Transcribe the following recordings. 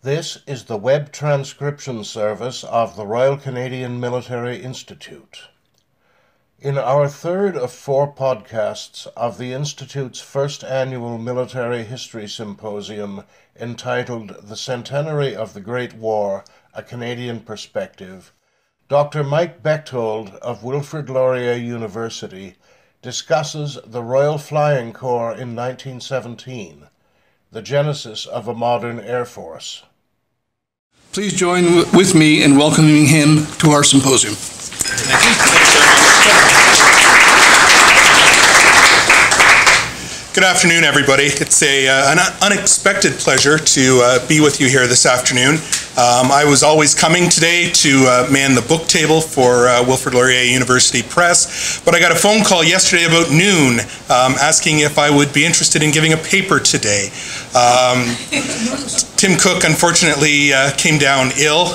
This is the web transcription service of the Royal Canadian Military Institute. In our third of 4 podcasts of the Institute's first annual Military History Symposium entitled The Centenary of the Great War, A Canadian Perspective, Dr. Mike Bechthold of Wilfrid Laurier University discusses the Royal Flying Corps in 1917, the genesis of a modern Air Force. Please join with me in welcoming him to our symposium. Thank you. Thanks very much. Good afternoon, everybody. It's an unexpected pleasure to be with you here this afternoon. I was always coming today to man the book table for Wilfrid Laurier University Press, but I got a phone call yesterday about noon asking if I would be interested in giving a paper today. Tim Cook, unfortunately, came down ill.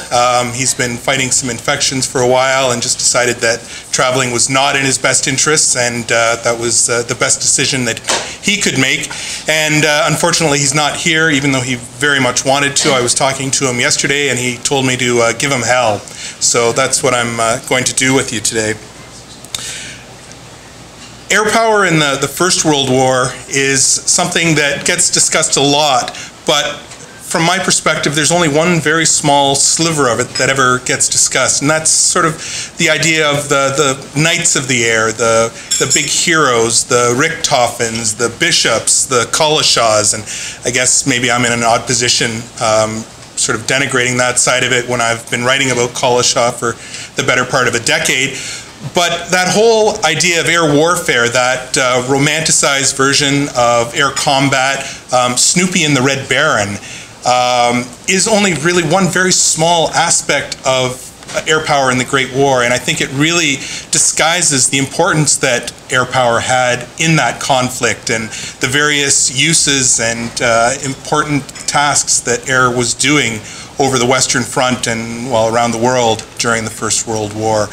He's been fighting some infections for a while and just decided that traveling was not in his best interests, and that was the best decision that he could make. And unfortunately, he's not here, even though he very much wanted to. I was talking to him yesterday, and he told me to give him hell. So that's what I'm going to do with you today. Air power in the First World War is something that gets discussed a lot, but from my perspective, there's only one very small sliver of it that ever gets discussed, and that's sort of the idea of the knights of the air, the big heroes, the Richthofens, the bishops, the Colishas, and I guess maybe I'm in an odd position sort of denigrating that side of it when I've been writing about Colisha for the better part of a decade. But that whole idea of air warfare, that romanticized version of air combat, Snoopy and the Red Baron, is only really one very small aspect of air power in the Great War, and I think it really disguises the importance that air power had in that conflict and the various uses and important tasks that air was doing over the Western Front and, well, around the world during the First World War.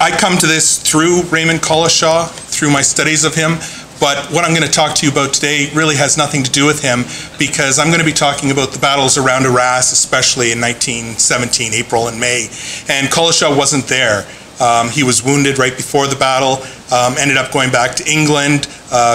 I come to this through Raymond Colisha, through my studies of him, but what I'm going to talk to you about today really has nothing to do with him, because I'm going to be talking about the battles around Arras, especially in 1917, April and May. And Colisha wasn't there. He was wounded right before the battle, ended up going back to England,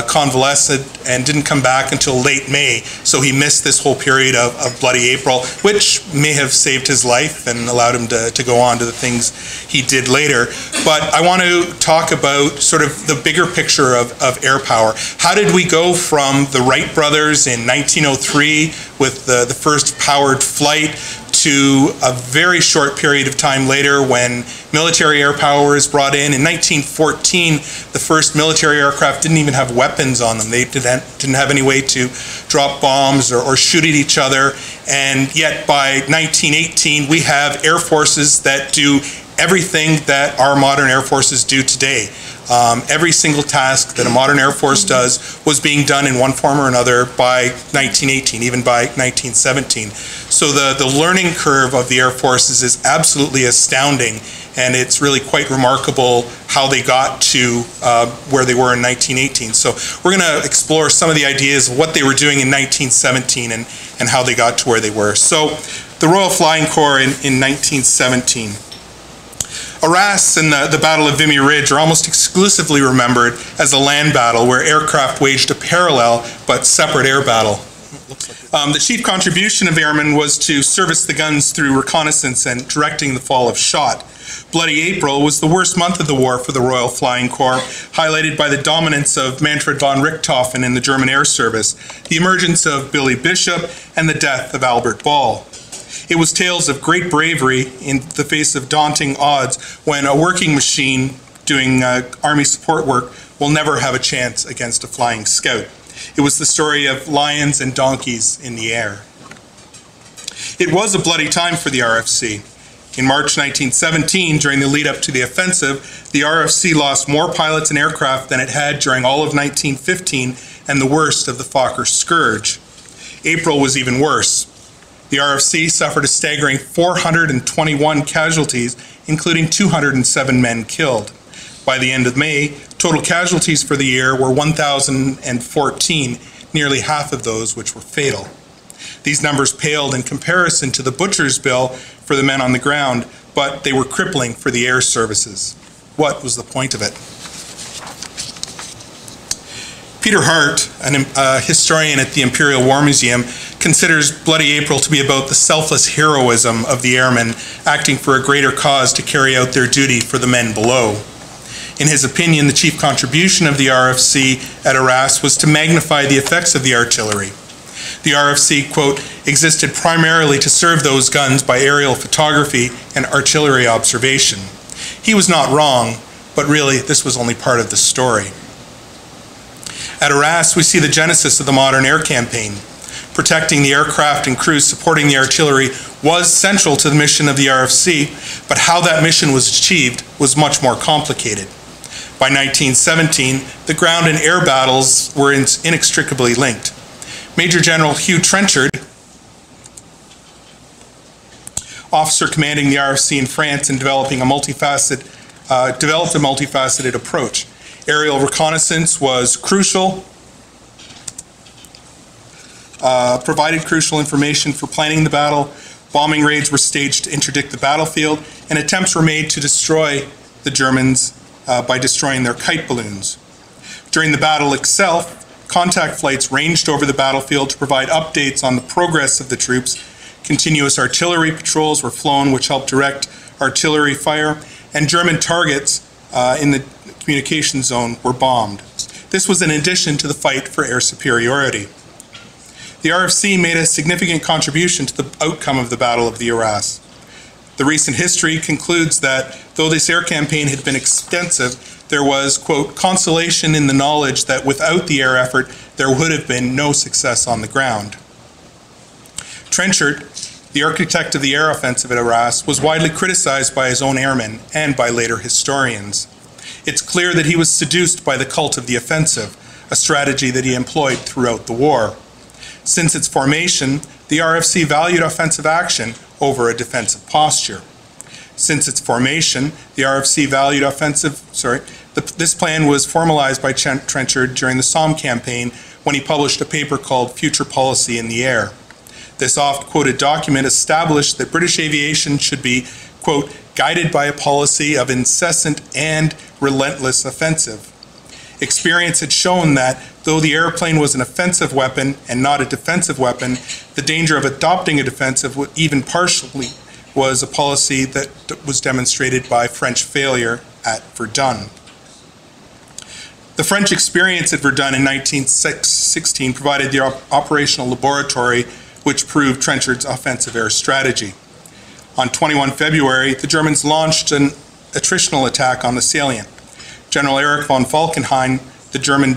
convalesced, and didn't come back until late May. So he missed this whole period of Bloody April, which may have saved his life and allowed him to go on to the things he did later. But I want to talk about sort of the bigger picture of air power. How did we go from the Wright brothers in 1903 with the first powered flight to a very short period of time later when military air power is brought in? In 1914, the first military aircraft didn't even have weapons on them. They didn't have any way to drop bombs or shoot at each other. And yet by 1918, we have air forces that do everything that our modern air forces do today. Every single task that a modern air force does was being done in one form or another by 1918, even by 1917. So the learning curve of the air forces is absolutely astounding, and it's really quite remarkable how they got to where they were in 1918. So we're going to explore some of the ideas of what they were doing in 1917 and how they got to where they were. So the Royal Flying Corps in 1917. Arras and the Battle of Vimy Ridge are almost exclusively remembered as a land battle where aircraft waged a parallel but separate air battle. The chief contribution of airmen was to service the guns through reconnaissance and directing the fall of shot. Bloody April was the worst month of the war for the Royal Flying Corps, highlighted by the dominance of Manfred von Richthofen in the German Air Service, the emergence of Billy Bishop, and the death of Albert Ball. It was tales of great bravery in the face of daunting odds when a working machine doing Army support work will never have a chance against a flying scout. It was the story of lions and donkeys in the air. It was a bloody time for the RFC. In March 1917, during the lead up to the offensive, the RFC lost more pilots and aircraft than it had during all of 1915 and the worst of the Fokker scourge. April was even worse. The RFC suffered a staggering 421 casualties, including 207 men killed. By the end of May, total casualties for the year were 1,014, nearly half of those which were fatal. These numbers paled in comparison to the butcher's bill for the men on the ground, but they were crippling for the air services. What was the point of it? Peter Hart, a historian at the Imperial War Museum, considers Bloody April to be about the selfless heroism of the airmen acting for a greater cause to carry out their duty for the men below. In his opinion, the chief contribution of the RFC at Arras was to magnify the effects of the artillery. The RFC, quote, existed primarily to serve those guns by aerial photography and artillery observation. He was not wrong, but really this was only part of the story. At Arras, we see the genesis of the modern air campaign. Protecting the aircraft and crews supporting the artillery was central to the mission of the RFC, but how that mission was achieved was much more complicated. By 1917, the ground and air battles were inextricably linked. Major General Hugh Trenchard, officer commanding the RFC in France and developed a multifaceted approach. Aerial reconnaissance was crucial, provided crucial information for planning the battle. Bombing raids were staged to interdict the battlefield, and attempts were made to destroy the Germans by destroying their kite balloons. During the battle itself, contact flights ranged over the battlefield to provide updates on the progress of the troops. Continuous artillery patrols were flown, which helped direct artillery fire, and German targets in the communication zone were bombed. This was in addition to the fight for air superiority. The RFC made a significant contribution to the outcome of the Battle of the Arras. The recent history concludes that though this air campaign had been extensive, there was, quote, consolation in the knowledge that without the air effort, there would have been no success on the ground. Trenchard, the architect of the air offensive at Arras, was widely criticized by his own airmen and by later historians. It's clear that he was seduced by the cult of the offensive, a strategy that he employed throughout the war. Since its formation, the RFC valued offensive action over a defensive posture. Since its formation, the RFC valued this plan was formalized by Trenchard during the Somme campaign when he published a paper called Future Policy in the Air. This oft-quoted document established that British aviation should be, quote, guided by a policy of incessant and relentless offensive. Experience had shown that, though the airplane was an offensive weapon and not a defensive weapon, the danger of adopting a defensive, even partially, was a policy that was demonstrated by French failure at Verdun. The French experience at Verdun in 1916 provided the operational laboratory which proved Trenchard's offensive air strategy. On 21 February, the Germans launched an attritional attack on the salient. General Erich von Falkenhayn, the German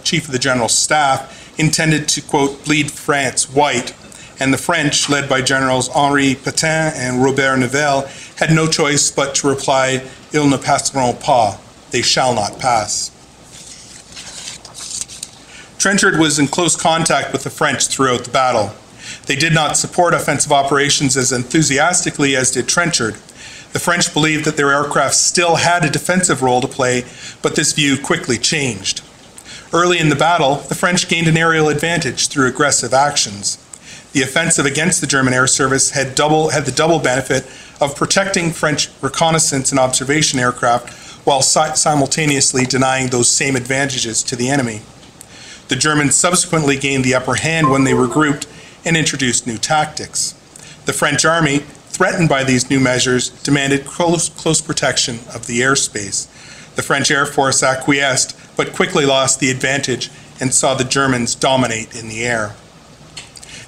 chief of the General Staff, intended to, quote, bleed France white, and the French, led by Generals Henri Pétain and Robert Nivelle, had no choice but to reply, "Ils ne passeront pas," they shall not pass. Trenchard was in close contact with the French throughout the battle. They did not support offensive operations as enthusiastically as did Trenchard. The French believed that their aircraft still had a defensive role to play, but this view quickly changed. Early in the battle, the French gained an aerial advantage through aggressive actions. The offensive against the German air service had the double benefit of protecting French reconnaissance and observation aircraft while simultaneously denying those same advantages to the enemy. The Germans subsequently gained the upper hand when they regrouped and introduced new tactics. The French army, threatened by these new measures, demanded close protection of the airspace. The French Air Force acquiesced, but quickly lost the advantage and saw the Germans dominate in the air.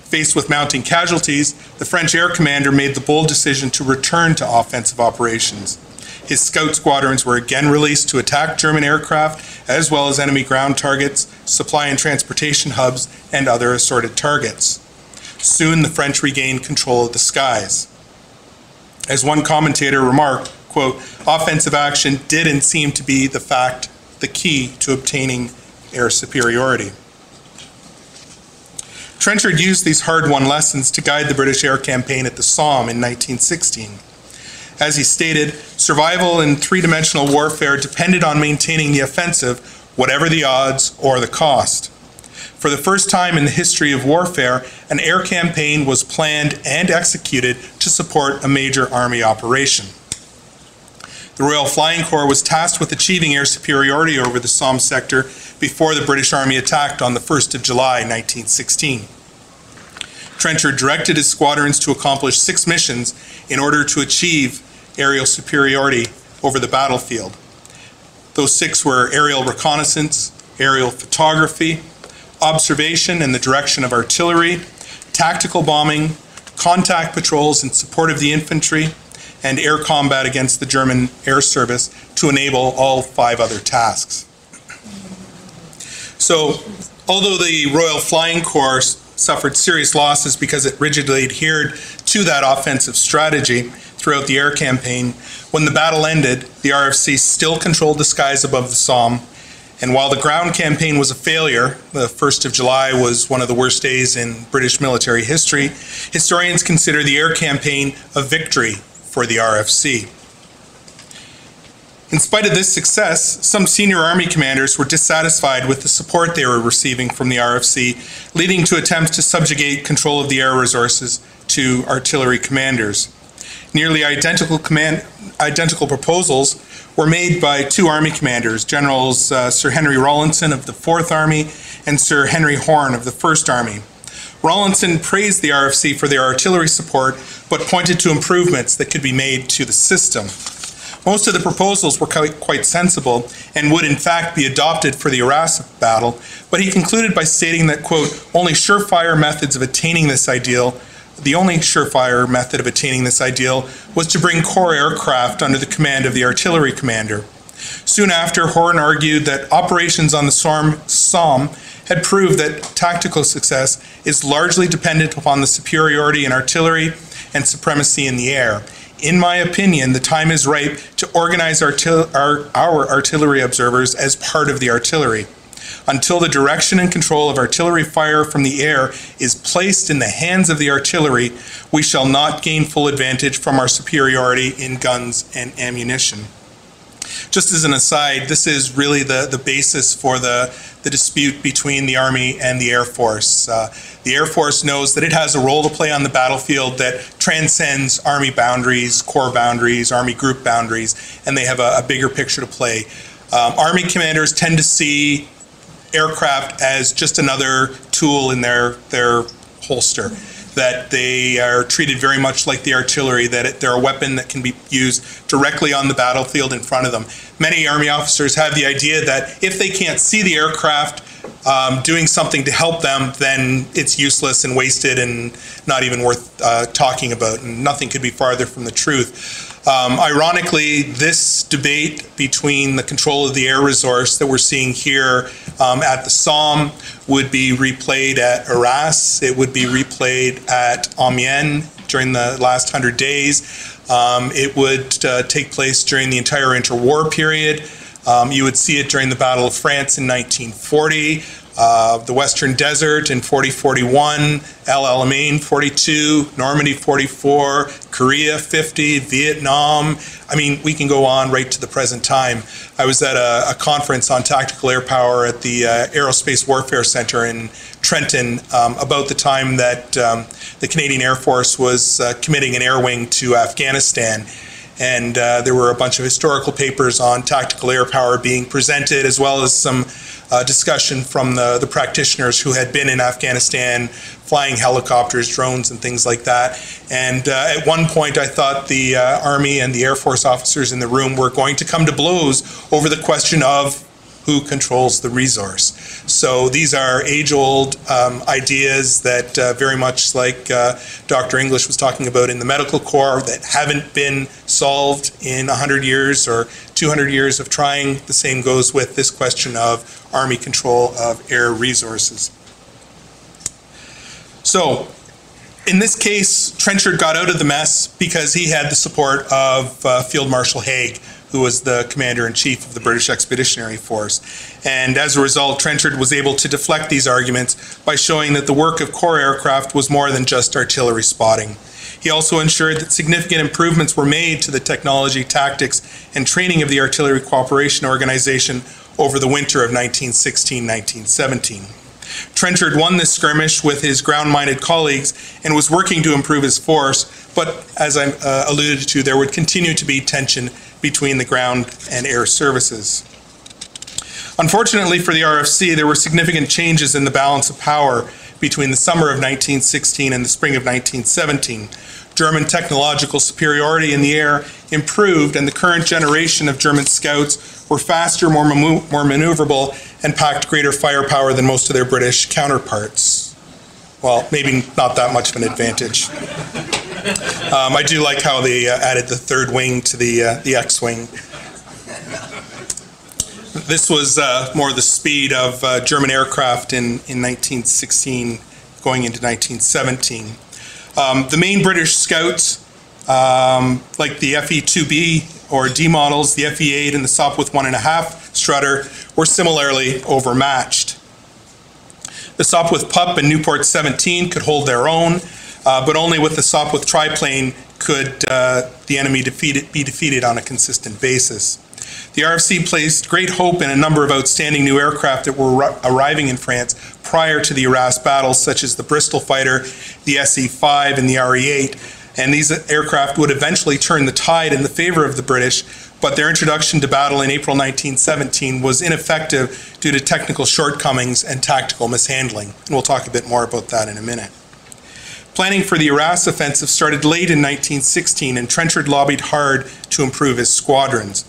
Faced with mounting casualties, the French air commander made the bold decision to return to offensive operations. His scout squadrons were again released to attack German aircraft, as well as enemy ground targets, supply and transportation hubs, and other assorted targets. Soon the French regained control of the skies. As one commentator remarked, quote, offensive action did and seemed to be the key to obtaining air superiority. Trenchard used these hard-won lessons to guide the British air campaign at the Somme in 1916. As he stated, survival in three-dimensional warfare depended on maintaining the offensive, whatever the odds or the cost. For the first time in the history of warfare, an air campaign was planned and executed to support a major army operation. The Royal Flying Corps was tasked with achieving air superiority over the Somme sector before the British Army attacked on the 1st of July, 1916. Trenchard directed his squadrons to accomplish 6 missions in order to achieve aerial superiority over the battlefield. Those 6 were aerial reconnaissance, aerial photography, observation and the direction of artillery, tactical bombing, contact patrols in support of the infantry, and air combat against the German air service to enable all 5 other tasks. So, although the Royal Flying Corps suffered serious losses because it rigidly adhered to that offensive strategy throughout the air campaign, when the battle ended, the RFC still controlled the skies above the Somme. And while the ground campaign was a failure, the 1st of July was one of the worst days in British military history, historians consider the air campaign a victory for the RFC. In spite of this success, some senior army commanders were dissatisfied with the support they were receiving from the RFC, leading to attempts to subjugate control of the air resources to artillery commanders. Nearly identical proposals were made by 2 army commanders, Generals Sir Henry Rawlinson of the 4th Army and Sir Henry Horne of the 1st Army. Rawlinson praised the RFC for their artillery support, but pointed to improvements that could be made to the system. Most of the proposals were quite sensible and would in fact be adopted for the Arras battle, but he concluded by stating that, quote, the only surefire method of attaining this ideal was to bring corps aircraft under the command of the artillery commander. Soon after, Horne argued that operations on the Somme had proved that tactical success is largely dependent upon the superiority in artillery and supremacy in the air. In my opinion, the time is ripe to organize our artillery observers as part of the artillery. Until the direction and control of artillery fire from the air is placed in the hands of the artillery, we shall not gain full advantage from our superiority in guns and ammunition. Just as an aside, this is really the basis for the dispute between the Army and the Air Force. The Air Force knows that it has a role to play on the battlefield that transcends Army boundaries, Corps boundaries, Army group boundaries, and they have a bigger picture to play. Army commanders tend to see aircraft as just another tool in their holster, that they are treated very much like the artillery, that they're a weapon that can be used directly on the battlefield in front of them. Many Army officers have the idea that if they can't see the aircraft doing something to help them, then it's useless and wasted and not even worth talking about, and nothing could be farther from the truth. Ironically, this debate between the control of the air resource that we're seeing here at the Somme would be replayed at Arras. It would be replayed at Amiens during the last 100 days. It would take place during the entire interwar period. You would see it during the Battle of France in 1940. The Western Desert in 40-41, El Alamein 42, Normandy 44, Korea 50, Vietnam. I mean, we can go on right to the present time. I was at a conference on tactical air power at the Aerospace Warfare Center in Trenton about the time that the Canadian Air Force was committing an air wing to Afghanistan. And there were a bunch of historical papers on tactical air power being presented, as well as some discussion from the practitioners who had been in Afghanistan, flying helicopters, drones, and things like that. And at one point, I thought the Army and the Air Force officers in the room were going to come to blows over the question of who controls the resource. So these are age-old ideas that very much like Dr. English was talking about in the medical corps, that haven't been solved in 100 years or 200 years of trying. The same goes with this question of Army control of air resources. So in this case, Trenchard got out of the mess because he had the support of Field Marshal Haig, who was the commander-in-chief of the British Expeditionary Force. And as a result, Trenchard was able to deflect these arguments by showing that the work of corps aircraft was more than just artillery spotting. He also ensured that significant improvements were made to the technology, tactics, and training of the Artillery Cooperation Organization over the winter of 1916-1917. Trenchard won this skirmish with his ground-minded colleagues and was working to improve his force, but as I alluded to, there would continue to be tension between the ground and air services. Unfortunately for the RFC, there were significant changes in the balance of power between the summer of 1916 and the spring of 1917. German technological superiority in the air improved, and the current generation of German scouts were faster, more maneuverable, and packed greater firepower than most of their British counterparts. Well, maybe not that much of an advantage. I do like how they added the third wing to the X-wing. This was more the speed of German aircraft in 1916 going into 1917. The main British scouts, like the FE-2B or D models, the FE-8 and the Sopwith 1.5 strutter, were similarly overmatched. The Sopwith Pup and Newport 17 could hold their own, but only with the Sopwith triplane could the enemy be defeated on a consistent basis. The RFC placed great hope in a number of outstanding new aircraft that were arriving in France prior to the Arras battles, such as the Bristol fighter, the SE-5, and the RE-8. And these aircraft would eventually turn the tide in the favor of the British, but their introduction to battle in April 1917 was ineffective due to technical shortcomings and tactical mishandling. And we'll talk a bit more about that in a minute. Planning for the Arras offensive started late in 1916, and Trenchard lobbied hard to improve his squadrons.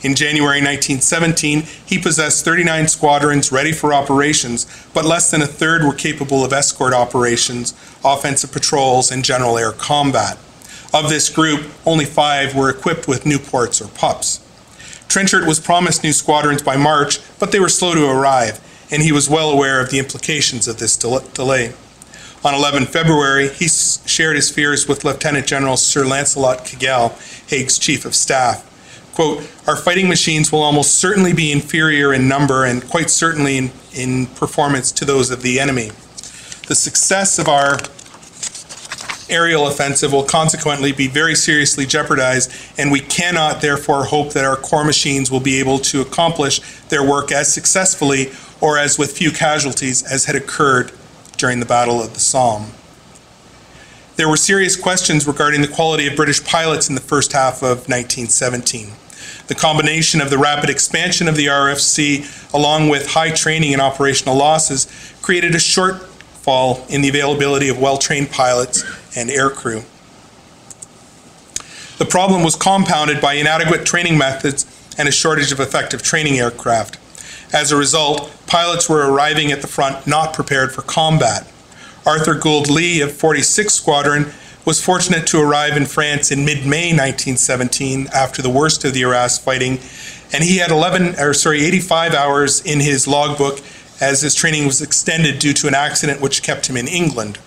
In January 1917, he possessed 39 squadrons ready for operations, but less than a third were capable of escort operations, offensive patrols, and general air combat. Of this group, only 5 were equipped with Newports or Pups. Trenchard was promised new squadrons by March, but they were slow to arrive, and he was well aware of the implications of this delay. On 11 February, he shared his fears with Lieutenant General Sir Lancelot Kegel, Haig's Chief of Staff. Quote, "Our fighting machines will almost certainly be inferior in number and quite certainly in performance to those of the enemy. The success of our aerial offensive will consequently be very seriously jeopardized, and we cannot therefore hope that our corps machines will be able to accomplish their work as successfully or as with few casualties as had occurred during the Battle of the Somme." There were serious questions regarding the quality of British pilots in the first half of 1917. The combination of the rapid expansion of the RFC, along with high training and operational losses, created a shortfall in the availability of well-trained pilots and aircrew. The problem was compounded by inadequate training methods and a shortage of effective training aircraft. As a result, pilots were arriving at the front not prepared for combat. Arthur Gould Lee of 46th Squadron was fortunate to arrive in France in mid-May 1917 after the worst of the Arras fighting, and he had 85 hours in his logbook as his training was extended due to an accident which kept him in England.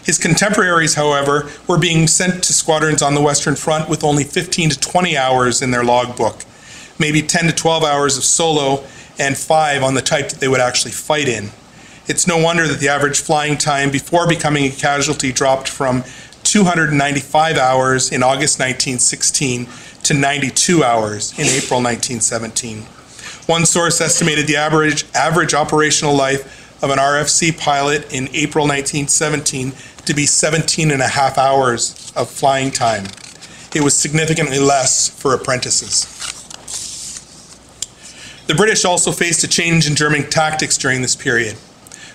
His contemporaries, however, were being sent to squadrons on the Western Front with only 15 to 20 hours in their logbook, maybe 10 to 12 hours of solo, and 5 on the type that they would actually fight in. It's no wonder that the average flying time before becoming a casualty dropped from 295 hours in August 1916 to 92 hours in April 1917. One source estimated the average operational life of an RFC pilot in April 1917 to be 17.5 hours of flying time. It was significantly less for apprentices. The British also faced a change in German tactics during this period.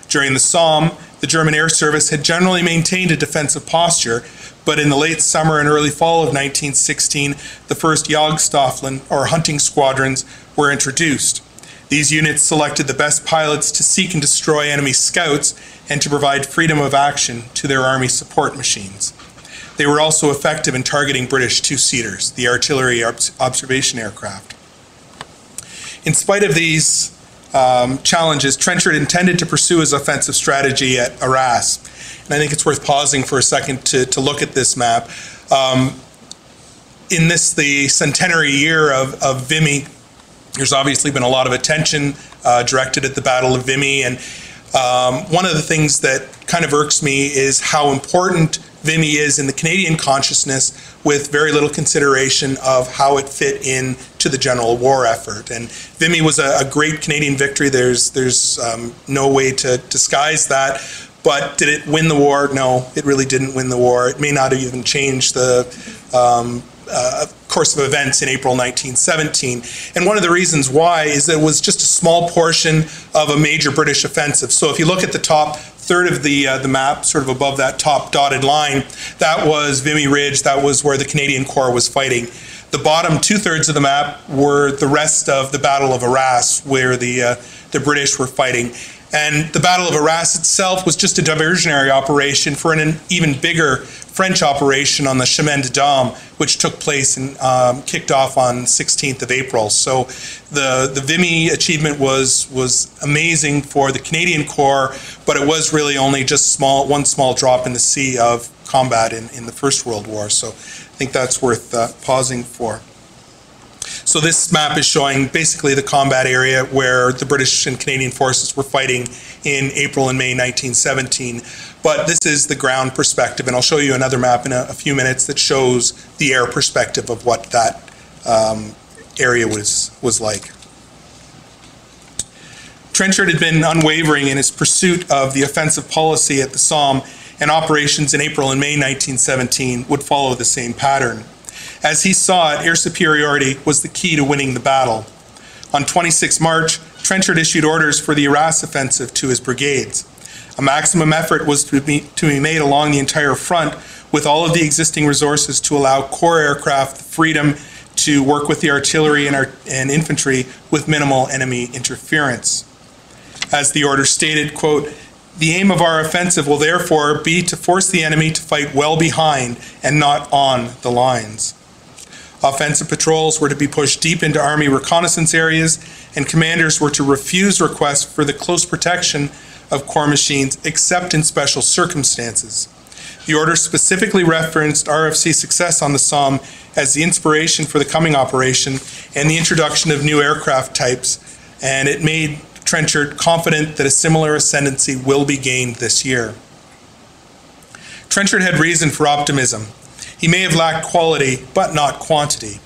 During the Somme, the German Air Service had generally maintained a defensive posture, but in the late summer and early fall of 1916, the first Jagdstaffeln, or hunting squadrons, were introduced. These units selected the best pilots to seek and destroy enemy scouts and to provide freedom of action to their army support machines. They were also effective in targeting British two-seaters, the artillery observation aircraft. In spite of these challenges, Trenchard intended to pursue his offensive strategy at Arras. And I think it's worth pausing for a second to look at this map. In this, the centenary year of Vimy, there's obviously been a lot of attention directed at the Battle of Vimy. And one of the things that kind of irks me is how important Vimy is in the Canadian consciousness, with very little consideration of how it fit in to the general war effort. And Vimy was a great Canadian victory. There's no way to disguise that. But did it win the war? No, it really didn't win the war. It may not have even changed the course of events in April 1917. And one of the reasons why is that it was just a small portion of a major British offensive. So if you look at the top third of the map, sort of above that top dotted line, that was Vimy Ridge. That was where the Canadian Corps was fighting. The bottom two-thirds of the map were the rest of the Battle of Arras, where the British were fighting. And the Battle of Arras itself was just a diversionary operation for an even bigger French operation on the Chemin de Dame, which took place and kicked off on 16th of April. So the Vimy achievement was amazing for the Canadian Corps, but it was really only just one small drop in the sea of combat in the First World War. So I think that's worth pausing for. So this map is showing basically the combat area where the British and Canadian forces were fighting in April and May 1917. But this is the ground perspective, and I'll show you another map in a few minutes that shows the air perspective of what that area was like. Trenchard had been unwavering in his pursuit of the offensive policy at the Somme, and operations in April and May 1917 would follow the same pattern. As he saw it, air superiority was the key to winning the battle. On 26 March, Trenchard issued orders for the Arras offensive to his brigades. A maximum effort was to be made along the entire front with all of the existing resources to allow corps aircraft the freedom to work with the artillery and infantry with minimal enemy interference. As the order stated, quote, "The aim of our offensive will therefore be to force the enemy to fight well behind and not on the lines." Offensive patrols were to be pushed deep into Army reconnaissance areas, and commanders were to refuse requests for the close protection of corps machines except in special circumstances. The order specifically referenced RFC success on the Somme as the inspiration for the coming operation and the introduction of new aircraft types, and it made Trenchard confident that a similar ascendancy will be gained this year. Trenchard had reason for optimism. He may have lacked quality, but not quantity.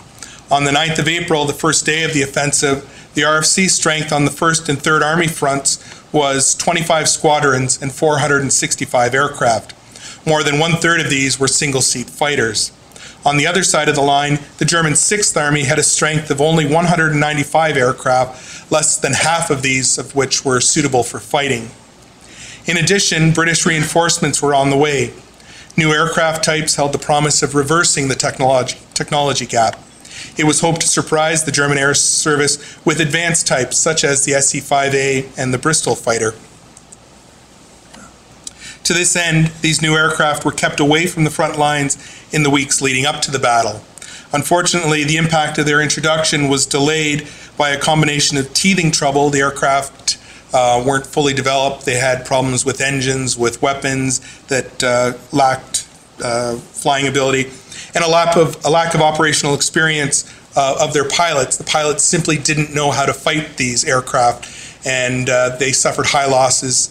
On the 9th of April, the first day of the offensive, the RFC strength on the 1st and 3rd Army fronts was 25 squadrons and 465 aircraft. More than one-third of these were single-seat fighters. On the other side of the line, the German 6th Army had a strength of only 195 aircraft, less than half of these of which were suitable for fighting. In addition, British reinforcements were on the way. New aircraft types held the promise of reversing the technology gap. It was hoped to surprise the German air service with advanced types such as the SE-5A and the Bristol fighter. To this end, these new aircraft were kept away from the front lines in the weeks leading up to the battle. Unfortunately, the impact of their introduction was delayed by a combination of teething trouble. The aircraft weren't fully developed. They had problems with engines, with weapons that lacked flying ability, and a lack of operational experience of their pilots. The pilots simply didn't know how to fight these aircraft, and they suffered high losses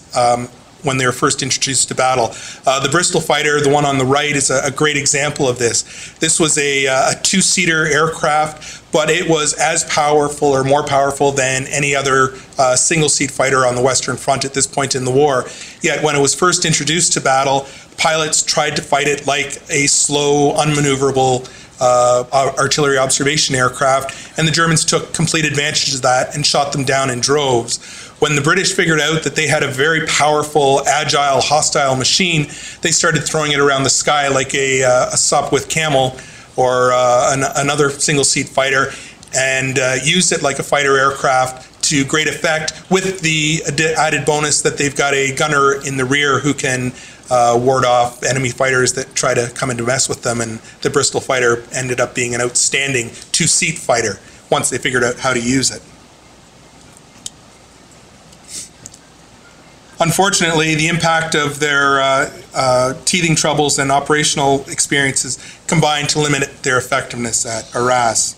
when they were first introduced to battle. The Bristol fighter, the one on the right, is a great example of this. This was a two-seater aircraft, but it was as powerful or more powerful than any other single-seat fighter on the Western Front at this point in the war. Yet when it was first introduced to battle, pilots tried to fight it like a slow, unmaneuverable artillery observation aircraft, and the Germans took complete advantage of that and shot them down in droves. When the British figured out that they had a very powerful, agile, hostile machine, they started throwing it around the sky like a Sopwith Camel or another single-seat fighter, and used it like a fighter aircraft to great effect, with the added bonus that they've got a gunner in the rear who can ward off enemy fighters that try to come in to mess with them. And the Bristol fighter ended up being an outstanding two-seat fighter once they figured out how to use it. Unfortunately, the impact of their teething troubles and operational experiences combined to limit their effectiveness at Arras.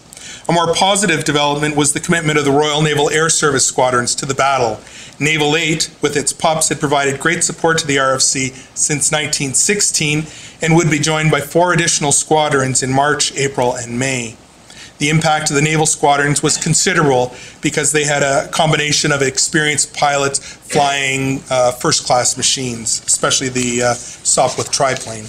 A more positive development was the commitment of the Royal Naval Air Service squadrons to the battle. Naval 8, with its pups, had provided great support to the RFC since 1916 and would be joined by 4 additional squadrons in March, April, and May. The impact of the naval squadrons was considerable because they had a combination of experienced pilots flying first-class machines, especially the Sopwith triplane.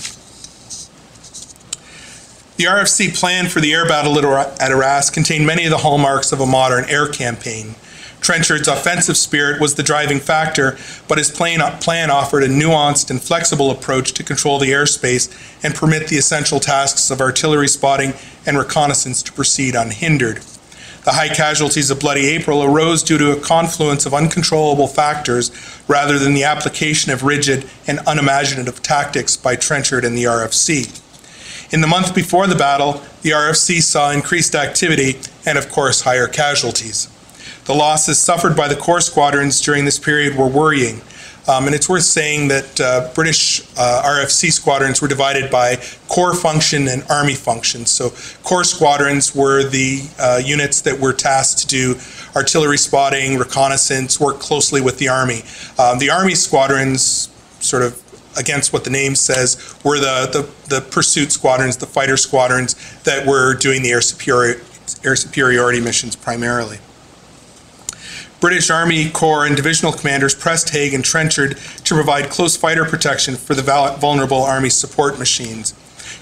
The RFC plan for the air battle at Arras contained many of the hallmarks of a modern air campaign. Trenchard's offensive spirit was the driving factor, but his plan offered a nuanced and flexible approach to control the airspace and permit the essential tasks of artillery spotting and reconnaissance to proceed unhindered. The high casualties of Bloody April arose due to a confluence of uncontrollable factors rather than the application of rigid and unimaginative tactics by Trenchard and the RFC. In the month before the battle, the RFC saw increased activity and, of course, higher casualties. The losses suffered by the Corps squadrons during this period were worrying, and it's worth saying that British RFC squadrons were divided by Corps function and Army function. So Corps squadrons were the units that were tasked to do artillery spotting, reconnaissance, work closely with the Army. The Army squadrons, sort of against what the name says, were the pursuit squadrons, the fighter squadrons that were doing the air superiority missions primarily. British Army Corps and divisional commanders pressed Haig and Trenchard to provide close fighter protection for the vulnerable Army support machines.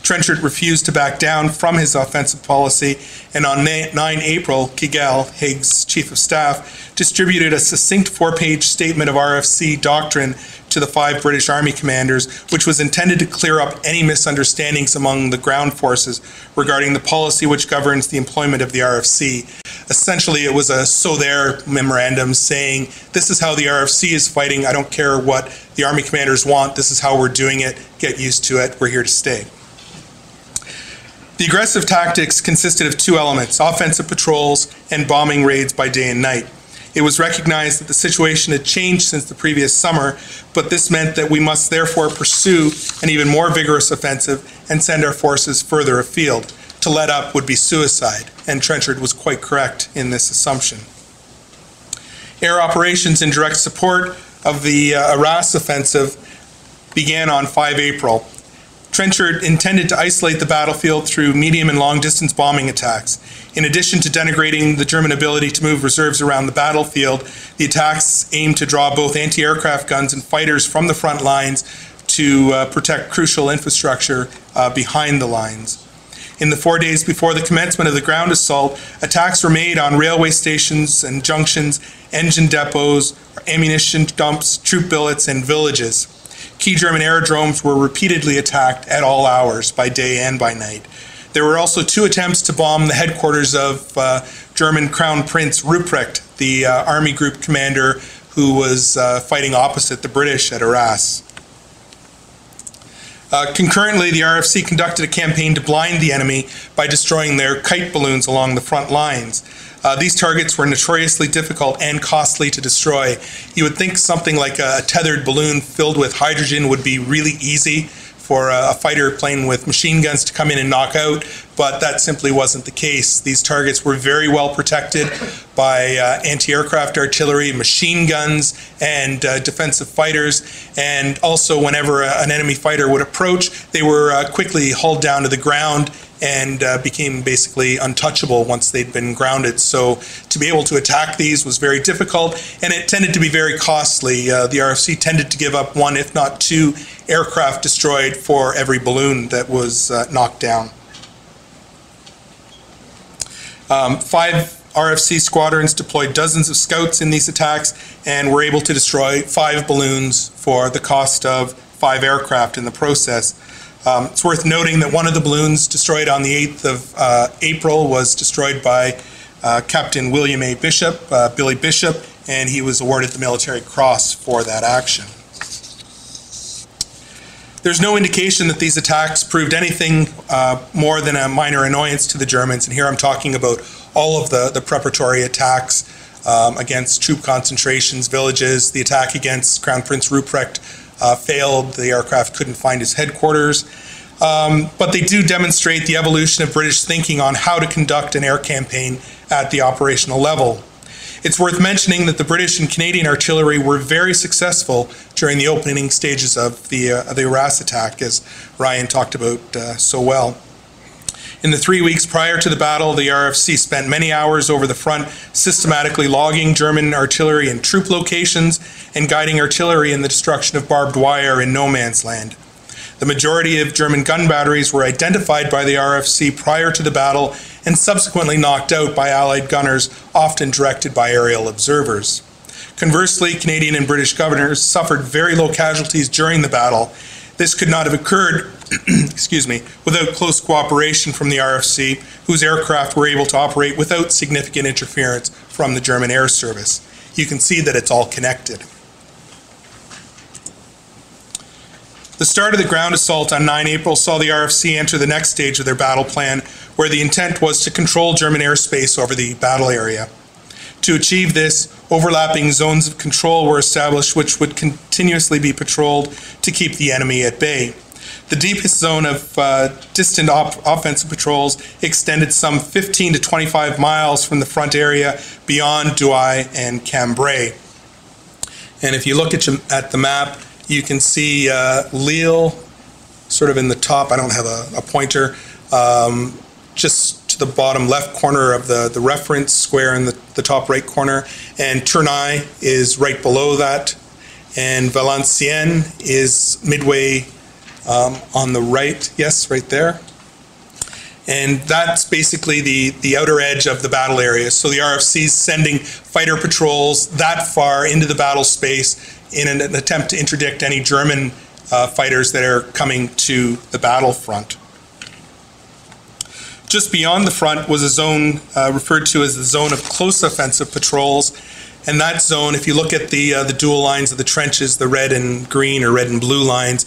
Trenchard refused to back down from his offensive policy, and on 9 April, Kegel, Haig's chief of staff, distributed a succinct 4-page statement of RFC doctrine to the 5 British Army commanders, which was intended to clear up any misunderstandings among the ground forces regarding the policy which governs the employment of the RFC. Essentially, it was a so-there memorandum saying, this is how the RFC is fighting, I don't care what the Army commanders want, this is how we're doing it, get used to it, we're here to stay. The aggressive tactics consisted of 2 elements, offensive patrols and bombing raids by day and night. It was recognized that the situation had changed since the previous summer, but this meant that we must therefore pursue an even more vigorous offensive and send our forces further afield. To let up would be suicide, and Trenchard was quite correct in this assumption. Air operations in direct support of the Arras offensive began on 5 April. Trenchard intended to isolate the battlefield through medium and long distance bombing attacks. In addition to denigrating the German ability to move reserves around the battlefield, the attacks aimed to draw both anti-aircraft guns and fighters from the front lines to protect crucial infrastructure behind the lines. In the 4 days before the commencement of the ground assault, attacks were made on railway stations and junctions, engine depots, ammunition dumps, troop billets, and villages. Key German aerodromes were repeatedly attacked at all hours, by day and by night. There were also 2 attempts to bomb the headquarters of German Crown Prince Ruprecht, the Army Group commander who was fighting opposite the British at Arras. Concurrently, the RFC conducted a campaign to blind the enemy by destroying their kite balloons along the front lines. These targets were notoriously difficult and costly to destroy. You would think something like a tethered balloon filled with hydrogen would be really easy for a fighter plane with machine guns to come in and knock out, but that simply wasn't the case. These targets were very well protected by anti-aircraft artillery, machine guns, and defensive fighters. And also, whenever an enemy fighter would approach, they were quickly hauled down to the ground and became basically untouchable once they'd been grounded. So to be able to attack these was very difficult, and it tended to be very costly. The RFC tended to give up 1, if not 2, aircraft destroyed for every balloon that was knocked down. 5 RFC squadrons deployed dozens of scouts in these attacks and were able to destroy 5 balloons for the cost of 5 aircraft in the process. It's worth noting that one of the balloons destroyed on the 8th of April was destroyed by Captain William A. Bishop, Billy Bishop, and he was awarded the Military Cross for that action. There's no indication that these attacks proved anything more than a minor annoyance to the Germans, and here I'm talking about all of the preparatory attacks against troop concentrations, villages. The attack against Crown Prince Ruprecht failed. The aircraft couldn't find his headquarters. But they do demonstrate the evolution of British thinking on how to conduct an air campaign at the operational level. It's worth mentioning that the British and Canadian artillery were very successful during the opening stages of the Arras attack, as Ryan talked about so well. In the 3 weeks prior to the battle, the RFC spent many hours over the front systematically logging German artillery and troop locations and guiding artillery in the destruction of barbed wire in no man's land. The majority of German gun batteries were identified by the RFC prior to the battle and subsequently knocked out by Allied gunners, often directed by aerial observers. Conversely, Canadian and British gunners suffered very low casualties during the battle. This could not have occurred without close cooperation from the RFC, whose aircraft were able to operate without significant interference from the German air service. You can see that it's all connected. The start of the ground assault on 9 April saw the RFC enter the next stage of their battle plan, where the intent was to control German airspace over the battle area. To achieve this, overlapping zones of control were established which would continuously be patrolled to keep the enemy at bay. The deepest zone of distant offensive patrols extended some 15 to 25 miles from the front area beyond Douai and Cambrai. And if you look at the map, you can see Lille sort of in the top. I don't have a pointer. Just to the bottom left corner of the reference square in the top right corner. And Tournai is right below that. And Valenciennes is midway on the right. Yes, right there. And that's basically the outer edge of the battle area. So the RFC is sending fighter patrols that far into the battle space in an attempt to interdict any German fighters that are coming to the battlefront. Just beyond the front was a zone referred to as the zone of close offensive patrols. And that zone, if you look at the dual lines of the trenches, the red and green or red and blue lines,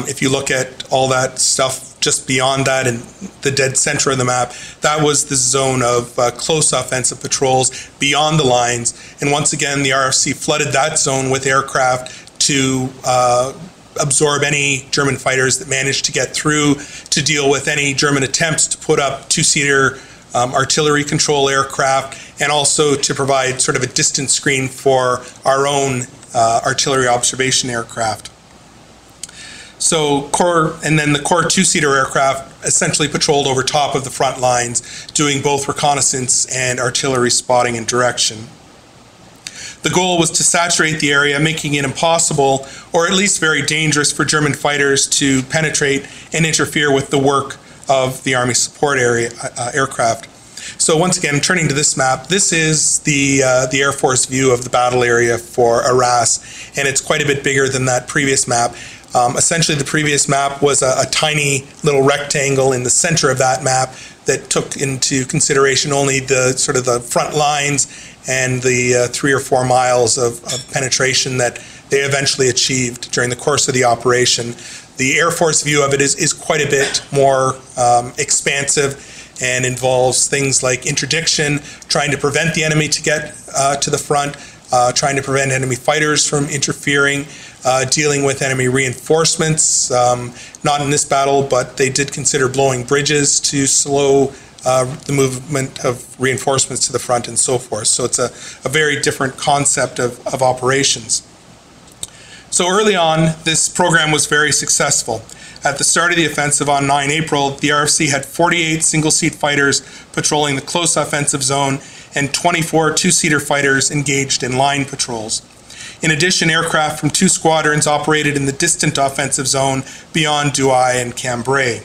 if you look at all that stuff just beyond that and the dead center of the map, that was the zone of close offensive patrols beyond the lines. And once again, the RFC flooded that zone with aircraft to absorb any German fighters that managed to get through, to deal with any German attempts to put up two-seater artillery control aircraft, and also to provide sort of a distance screen for our own artillery observation aircraft. So the core two-seater aircraft essentially patrolled over top of the front lines, doing both reconnaissance and artillery spotting and direction. The goal was to saturate the area, making it impossible, or at least very dangerous, for German fighters to penetrate and interfere with the work of the Army support area aircraft. So once again, turning to this map, this is the Air Force view of the battle area for Arras, and it's quite a bit bigger than that previous map. Essentially, the previous map was a tiny little rectangle in the center of that map that took into consideration only the sort of the front lines and the 3 or 4 miles of penetration that they eventually achieved during the course of the operation. The Air Force view of it is quite a bit more expansive and involves things like interdiction, trying to prevent the enemy to get to the front, trying to prevent enemy fighters from interfering, dealing with enemy reinforcements, not in this battle, but they did consider blowing bridges to slow the movement of reinforcements to the front and so forth. So it's a very different concept of operations. So early on, this program was very successful. At the start of the offensive on 9 April, the RFC had 48 single-seat fighters patrolling the close offensive zone and 24 two-seater fighters engaged in line patrols. In addition, aircraft from 2 squadrons operated in the distant offensive zone beyond Douai and Cambrai.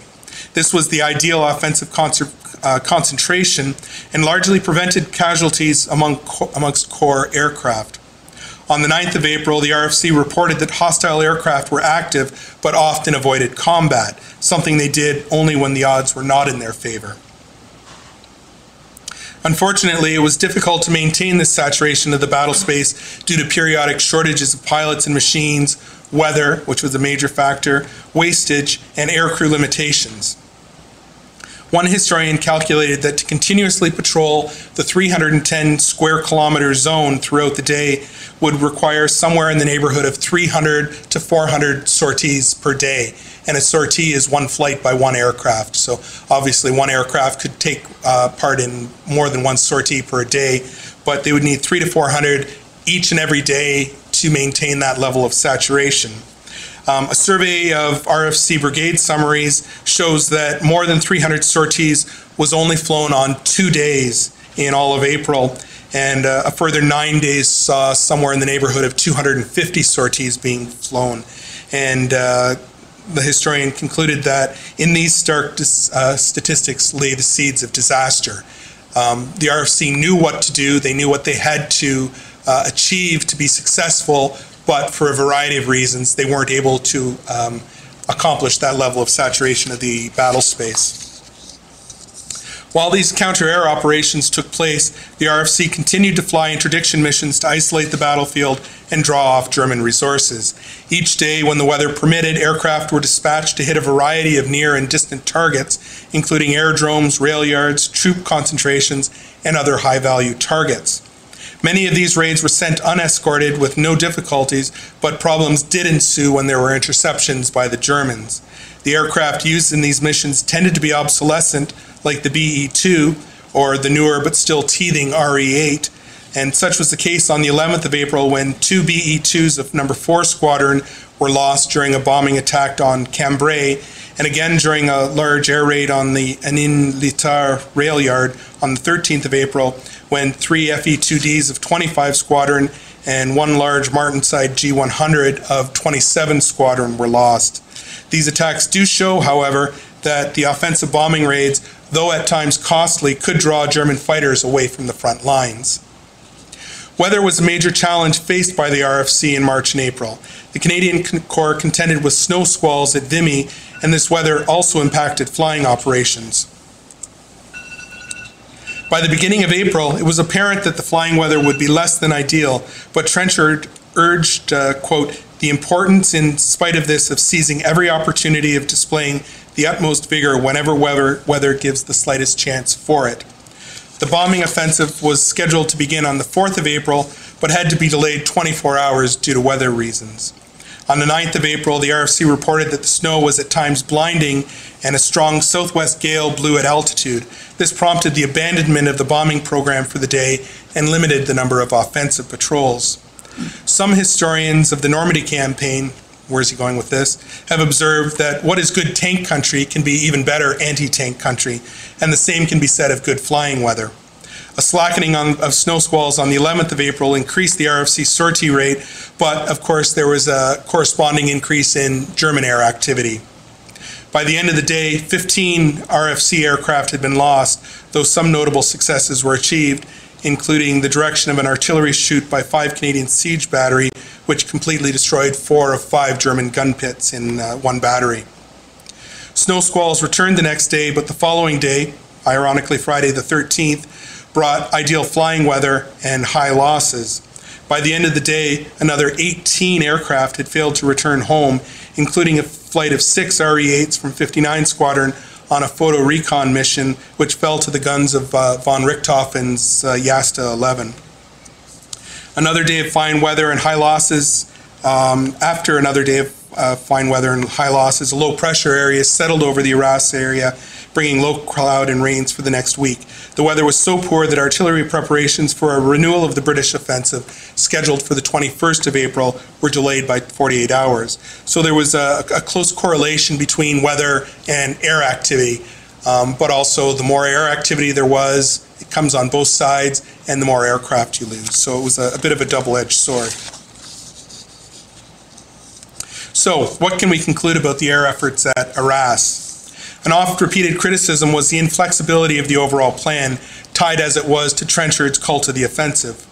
This was the ideal offensive concentration and largely prevented casualties amongst core aircraft. On the 9th of April, the RFC reported that hostile aircraft were active but often avoided combat, something they did only when the odds were not in their favor. Unfortunately, it was difficult to maintain this saturation of the battle space due to periodic shortages of pilots and machines, weather, which was a major factor, wastage, and aircrew limitations. One historian calculated that to continuously patrol the 310 square kilometer zone throughout the day would require somewhere in the neighborhood of 300 to 400 sorties per day. And a sortie is one flight by one aircraft. So obviously one aircraft could take part in more than one sortie per day, but they would need 300 to 400 each and every day to maintain that level of saturation. A survey of RFC brigade summaries shows that more than 300 sorties was only flown on 2 days in all of April, and a further 9 days saw somewhere in the neighborhood of 250 sorties being flown. And the historian concluded that in these stark statistics lay the seeds of disaster. The RFC knew what to do, they knew what they had to achieve to be successful, but for a variety of reasons they weren't able to accomplish that level of saturation of the battle space. While these counter-air operations took place, the RFC continued to fly interdiction missions to isolate the battlefield and draw off German resources. Each day, when the weather permitted, aircraft were dispatched to hit a variety of near and distant targets, including aerodromes, rail yards, troop concentrations, and other high-value targets. Many of these raids were sent unescorted with no difficulties, but problems did ensue when there were interceptions by the Germans. The aircraft used in these missions tended to be obsolescent, like the BE-2 or the newer but still teething RE-8, and such was the case on the 11th of April when 2 BE-2s of No. 4 Squadron were lost during a bombing attack on Cambrai, and again during a large air raid on the Anin-Litar rail yard on the 13th of April when 3 FE-2Ds of 25 Squadron and 1 large Martinsyde G100 of 27 Squadron were lost. These attacks do show, however, that the offensive bombing raids, though at times costly, could draw German fighters away from the front lines. Weather was a major challenge faced by the RFC in March and April. The Canadian Corps contended with snow squalls at Vimy, and this weather also impacted flying operations. By the beginning of April, it was apparent that the flying weather would be less than ideal, but Trenchard urged, quote, the importance, in spite of this, of seizing every opportunity of displaying the utmost vigor whenever weather gives the slightest chance for it. The bombing offensive was scheduled to begin on the 4th of April, but had to be delayed 24 hours due to weather reasons. On the 9th of April, the RFC reported that the snow was at times blinding and a strong southwest gale blew at altitude. This prompted the abandonment of the bombing program for the day and limited the number of offensive patrols. Some historians of the Normandy campaign, where's he going with this, have observed that what is good tank country can be even better anti-tank country, and the same can be said of good flying weather. A slackening of snow squalls on the 11th of April increased the RFC sortie rate, but of course there was a corresponding increase in German air activity. By the end of the day, 15 RFC aircraft had been lost, though some notable successes were achieved, including the direction of an artillery shoot by 5 Canadian siege battery, which completely destroyed 4 of 5 German gun pits in one battery. Snow squalls returned the next day, but the following day, ironically Friday the 13th, brought ideal flying weather and high losses. By the end of the day, another 18 aircraft had failed to return home, including a flight of 6 RE-8s from 59 Squadron on a photo recon mission, which fell to the guns of von Richthofen's Jasta 11. Another day of fine weather and high losses. After another day of fine weather and high losses, a low pressure area settled over the Arras area, bringing low cloud and rains for the next week. The weather was so poor that artillery preparations for a renewal of the British offensive, scheduled for the 21st of April, were delayed by 48 hours. So there was a close correlation between weather and air activity, but also the more air activity there was, it comes on both sides, and the more aircraft you lose. So it was a bit of a double-edged sword. So what can we conclude about the air efforts at Arras? An oft-repeated criticism was the inflexibility of the overall plan, tied as it was to Trenchard's cult of the offensive.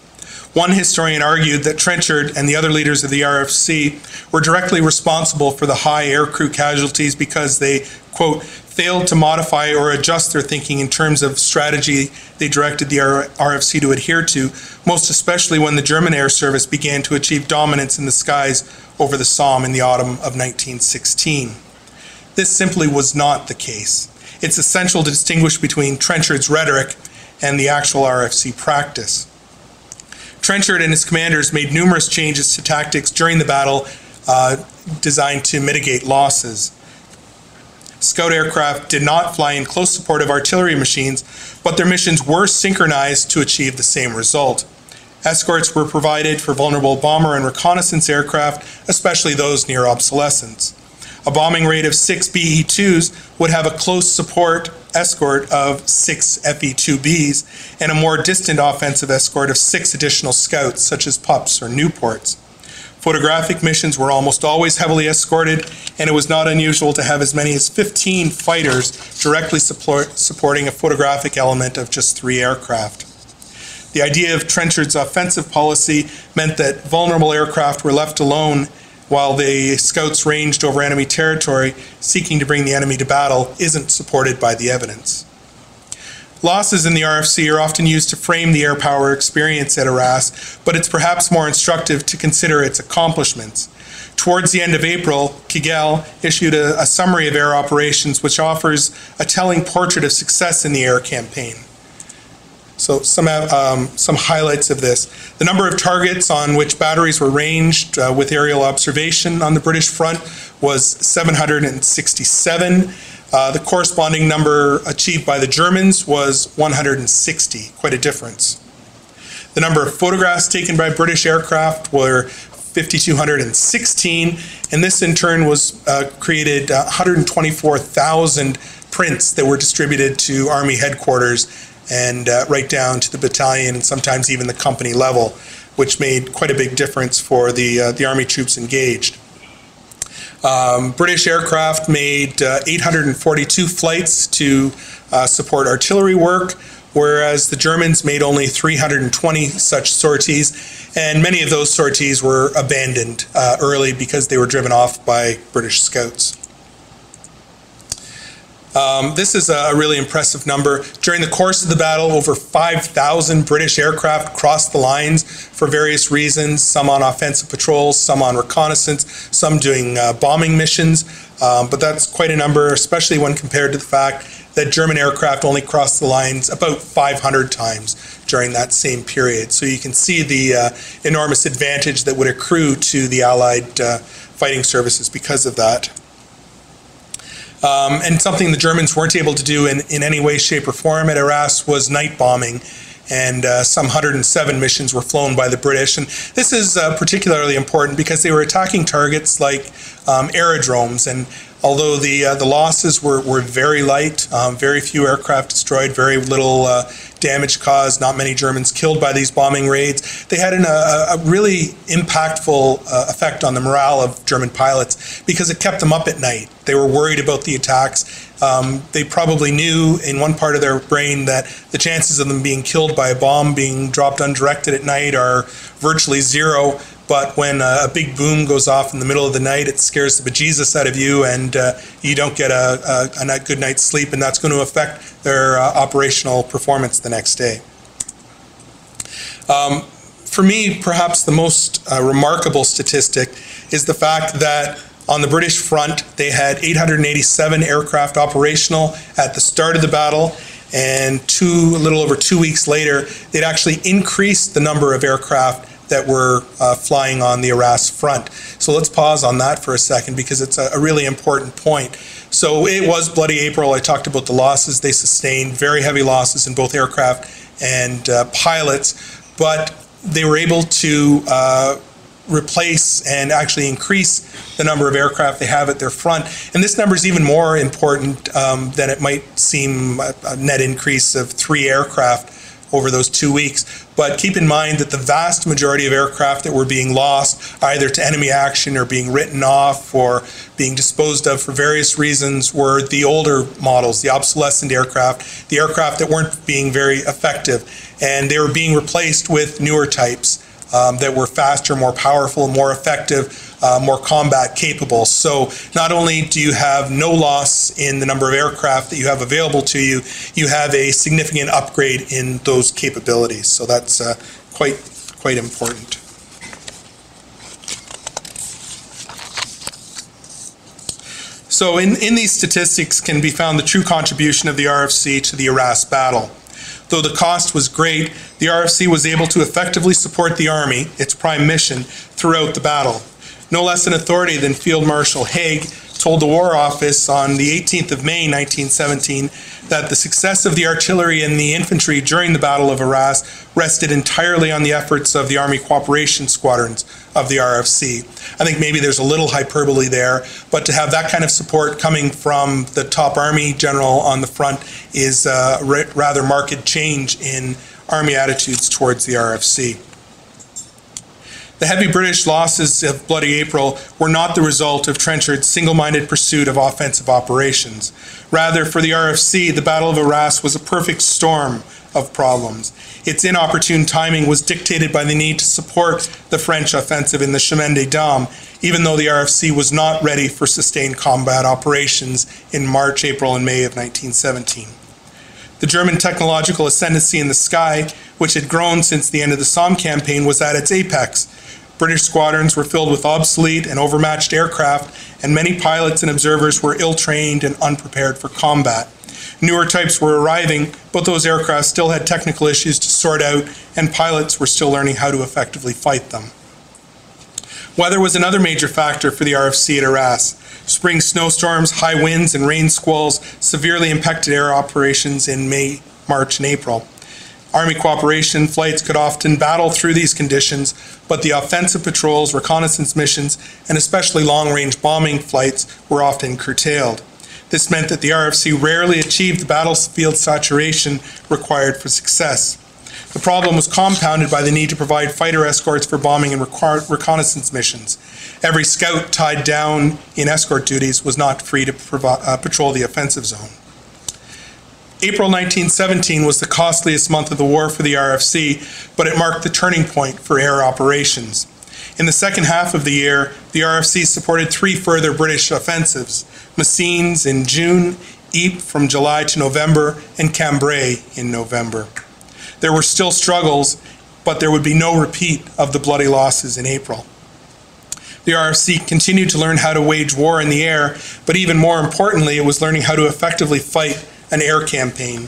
One historian argued that Trenchard and the other leaders of the RFC were directly responsible for the high aircrew casualties because they, quote, failed to modify or adjust their thinking in terms of strategy they directed the RFC to adhere to, most especially when the German air service began to achieve dominance in the skies over the Somme in the autumn of 1916. This simply was not the case. It's essential to distinguish between Trenchard's rhetoric and the actual RFC practice. Trenchard and his commanders made numerous changes to tactics during the battle designed to mitigate losses. Scout aircraft did not fly in close support of artillery machines, but their missions were synchronized to achieve the same result. Escorts were provided for vulnerable bomber and reconnaissance aircraft, especially those near obsolescence. A bombing rate of 6 BE-2s would have a close support escort of 6 FE-2Bs and a more distant offensive escort of 6 additional scouts, such as pups or Newports. Photographic missions were almost always heavily escorted, and it was not unusual to have as many as 15 fighters directly supporting a photographic element of just 3 aircraft. The idea of Trenchard's offensive policy meant that vulnerable aircraft were left alone while the scouts ranged over enemy territory, seeking to bring the enemy to battle, isn't supported by the evidence. Losses in the RFC are often used to frame the air power experience at Arras, but it's perhaps more instructive to consider its accomplishments. Towards the end of April, Kigel issued a summary of air operations which offers a telling portrait of success in the air campaign. So some highlights of this. The number of targets on which batteries were ranged with aerial observation on the British front was 767. The corresponding number achieved by the Germans was 160, quite a difference. The number of photographs taken by British aircraft were 5,216, and this in turn was created 124,000 prints that were distributed to Army headquarters and right down to the battalion and sometimes even the company level, which made quite a big difference for the Army troops engaged. British aircraft made 842 flights to support artillery work, whereas the Germans made only 320 such sorties, and many of those sorties were abandoned early because they were driven off by British scouts. This is a really impressive number. During the course of the battle, over 5,000 British aircraft crossed the lines for various reasons, some on offensive patrols, some on reconnaissance, some doing bombing missions, but that's quite a number, especially when compared to the fact that German aircraft only crossed the lines about 500 times during that same period. So you can see the enormous advantage that would accrue to the Allied fighting services because of that. And something the Germans weren't able to do in any way, shape, or form at Arras was night bombing, and some 107 missions were flown by the British. And this is particularly important because they were attacking targets like aerodromes, and although the losses were very light, very few aircraft destroyed, very little damage caused, not many Germans killed by these bombing raids, they had a really impactful effect on the morale of German pilots because it kept them up at night. They were worried about the attacks. They probably knew in one part of their brain that the chances of them being killed by a bomb being dropped undirected at night are virtually zero. But when a big boom goes off in the middle of the night, it scares the bejesus out of you, and you don't get a good night's sleep, and that's going to affect their operational performance the next day. For me, perhaps the most remarkable statistic is the fact that on the British front, they had 887 aircraft operational at the start of the battle, and a little over 2 weeks later, they'd actually increased the number of aircraft that were flying on the Arras front. So let's pause on that for a second because it's a really important point. So it was bloody April. I talked about the losses they sustained, very heavy losses in both aircraft and pilots, but they were able to replace and actually increase the number of aircraft they have at their front. And this number is even more important than it might seem, a net increase of 3 aircraft over those 2 weeks. But keep in mind that the vast majority of aircraft that were being lost, either to enemy action or being written off or being disposed of for various reasons, were the older models, the obsolescent aircraft, the aircraft that weren't being very effective. And they were being replaced with newer types that were faster, more powerful, more effective, more combat capable. So not only do you have no loss in the number of aircraft that you have available to you, you have a significant upgrade in those capabilities. So that's quite important. So in these statistics can be found the true contribution of the RFC to the Arras battle. Though the cost was great, the RFC was able to effectively support the Army, its prime mission, throughout the battle. No less an authority than Field Marshal Haig told the War Office on the 18th of May 1917 that the success of the artillery and the infantry during the Battle of Arras rested entirely on the efforts of the Army Cooperation Squadrons of the RFC. I think maybe there's a little hyperbole there, but to have that kind of support coming from the top Army general on the front is a rather marked change in Army attitudes towards the RFC. The heavy British losses of Bloody April were not the result of Trenchard's single-minded pursuit of offensive operations. Rather, for the RFC, the Battle of Arras was a perfect storm of problems. Its inopportune timing was dictated by the need to support the French offensive in the Chemin des Dames, even though the RFC was not ready for sustained combat operations in March, April, and May of 1917. The German technological ascendancy in the sky, which had grown since the end of the Somme campaign, was at its apex. British squadrons were filled with obsolete and overmatched aircraft, and many pilots and observers were ill-trained and unprepared for combat. Newer types were arriving, but those aircraft still had technical issues to sort out, and pilots were still learning how to effectively fight them. Weather was another major factor for the RFC at Arras. Spring snowstorms, high winds, and rain squalls severely impacted air operations in May, March, and April. Army cooperation flights could often battle through these conditions, but the offensive patrols, reconnaissance missions, and especially long-range bombing flights were often curtailed. This meant that the RFC rarely achieved the battlefield saturation required for success. The problem was compounded by the need to provide fighter escorts for bombing and reconnaissance missions. Every scout tied down in escort duties was not free to patrol the offensive zone. April 1917 was the costliest month of the war for the RFC, but it marked the turning point for air operations. In the second half of the year, the RFC supported 3 further British offensives: Messines in June, Ypres from July to November, and Cambrai in November. There were still struggles, but there would be no repeat of the bloody losses in April. The RFC continued to learn how to wage war in the air, but even more importantly, it was learning how to effectively fight an air campaign.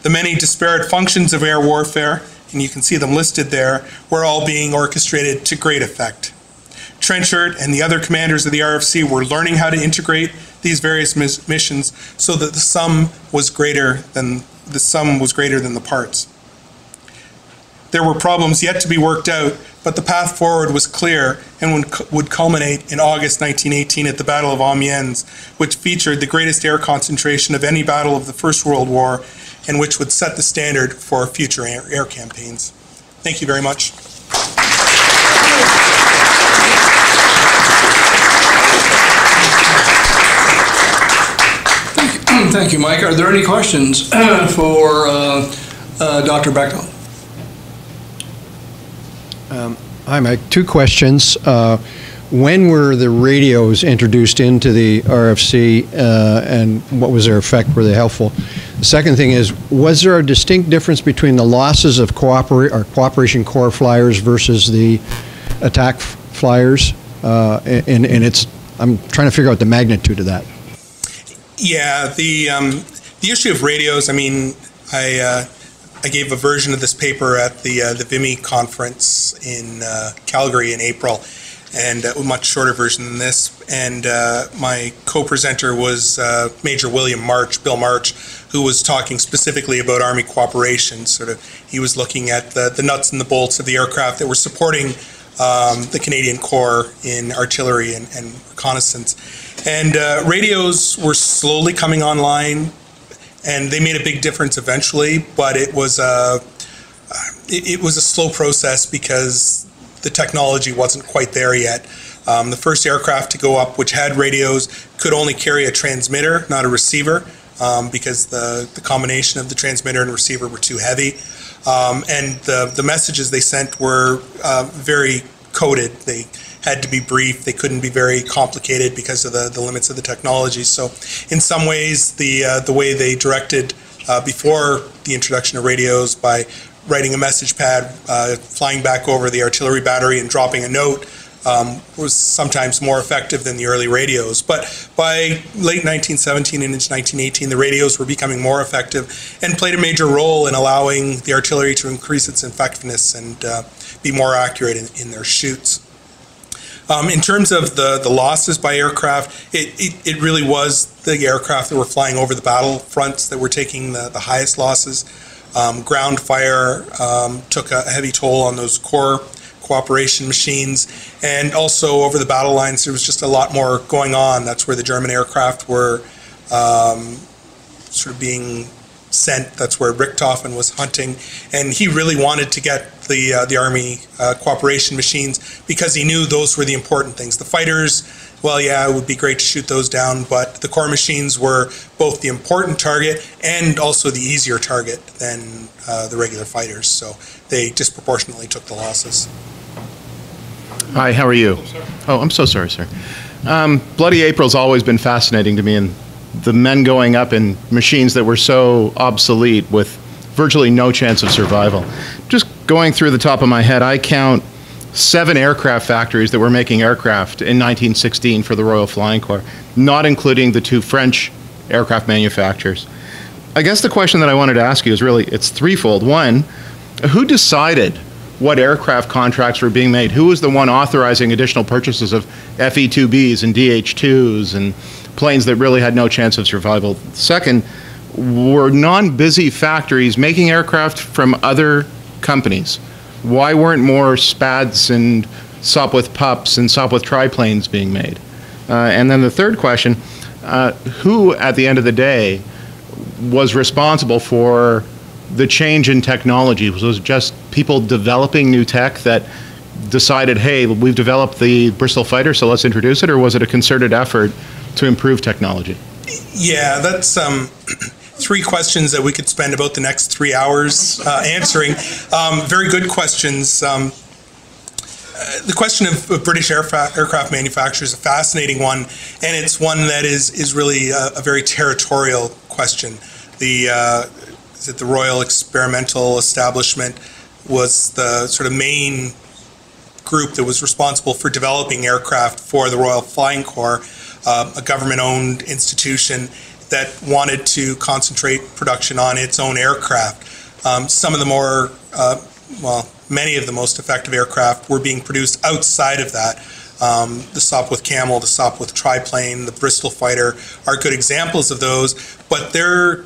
The many disparate functions of air warfare, and you can see them listed there, were all being orchestrated to great effect. Trenchard and the other commanders of the RFC were learning how to integrate these various missions so that the sum was greater than the parts. There were problems yet to be worked out, but the path forward was clear and would culminate in August 1918 at the Battle of Amiens, which featured the greatest air concentration of any battle of the First World War and which would set the standard for future air campaigns. Thank you very much. Thank you, Mike. Are there any questions for Dr. Bechthold? Hi, Mike. 2 questions. When were the radios introduced into the RFC, and what was their effect? Were they helpful? The second thing is, was there a distinct difference between the losses of Cooperation Corps flyers versus the attack flyers? And I'm trying to figure out the magnitude of that. Yeah, the issue of radios. I mean, I gave a version of this paper at the VIMI conference in Calgary in April, and a much shorter version than this. And my co-presenter was Major Bill March, who was talking specifically about Army cooperation. He was looking at the nuts and the bolts of the aircraft that were supporting the Canadian Corps in artillery and reconnaissance. And radios were slowly coming online, and they made a big difference eventually, but it was a slow process because the technology wasn't quite there yet. The first aircraft to go up, which had radios, could only carry a transmitter, not a receiver, because the combination of the transmitter and receiver were too heavy. And the messages they sent were very coded. They had to be brief. They couldn't be very complicated because of the limits of the technology. So in some ways, the way they directed before the introduction of radios by writing a message pad, flying back over the artillery battery and dropping a note was sometimes more effective than the early radios. But by late 1917 and into 1918, the radios were becoming more effective and played a major role in allowing the artillery to increase its effectiveness and be more accurate in their shoots. In terms of the losses by aircraft, it really was the aircraft that were flying over the battle fronts that were taking the highest losses. Ground fire took a heavy toll on those core cooperation machines, and also over the battle lines there was just a lot more going on. That's where the German aircraft were sort of being sent. That's where Richthofen was hunting, and he really wanted to get the Army cooperation machines because he knew those were the important things. The fighters, well, yeah, it would be great to shoot those down, but the core machines were both the important target and also the easier target than the regular fighters, so they disproportionately took the losses. Hi, how are you? Oh, I'm so sorry, sir. Bloody April's always been fascinating to me, and the men going up in machines that were so obsolete with virtually no chance of survival. Just going through the top of my head, I count 7 aircraft factories that were making aircraft in 1916 for the Royal Flying Corps, not including the 2 French aircraft manufacturers. I guess the question that I wanted to ask you is really, it's threefold. One, who decided what aircraft contracts were being made? Who was the one authorizing additional purchases of FE-2Bs and DH-2s and planes that really had no chance of survival? Second, were non-busy factories making aircraft from other companies? Why weren't more Spads and Sopwith Pups and Sopwith triplanes being made? And then the third question, who at the end of the day was responsible for the change in technology? Was it just people developing new tech that decided, hey, we've developed the Bristol fighter, so let's introduce it, or was it a concerted effort to improve technology? Yeah, that's 3 questions that we could spend about the next 3 hours answering. Very good questions. The question of British aircraft manufacturers is a fascinating one, and it's one that is really a very territorial question. The Royal Experimental Establishment was the sort of main group that was responsible for developing aircraft for the Royal Flying Corps, a government-owned institution that wanted to concentrate production on its own aircraft. Some of the more, many of the most effective aircraft were being produced outside of that. The Sopwith Camel, the Sopwith triplane, the Bristol fighter are good examples of those, but their